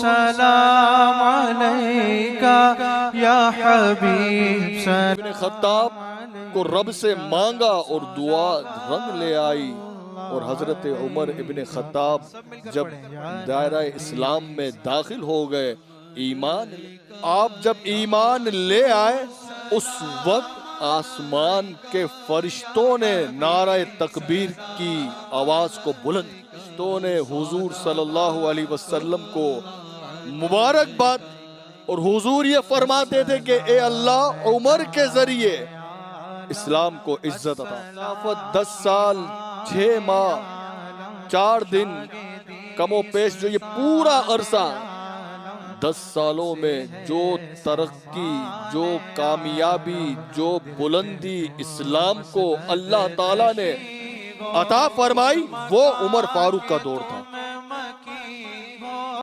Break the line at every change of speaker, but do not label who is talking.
سلام علیکا یا حبیب
ابن خطاب کو رب سے مانگا اور دعا رنگ لے آئی، اور حضرت عمر ابن خطاب جب دائرہ اسلام میں داخل ہو گئے، آپ جب ایمان لے آئے، اس وقت آسمان کے فرشتوں نے نعرہ تکبیر کی آواز کو بلند، فرشتوں نے حضور صلی اللہ علیہ وسلم کو مبارکباد، اور حضور یہ فرماتے تھے کہ اے اللہ عمر کے ذریعے اسلام کو عزت عطا۔ خلافت 10 سال 6 ماہ 4 دن کم و پیش، جو یہ پورا عرصہ 10 سالوں میں جو ترقی، جو کامیابی، جو بلندی اسلام کو اللہ تعالیٰ نے عطا فرمائی، وہ عمر فاروق کا دور تھا۔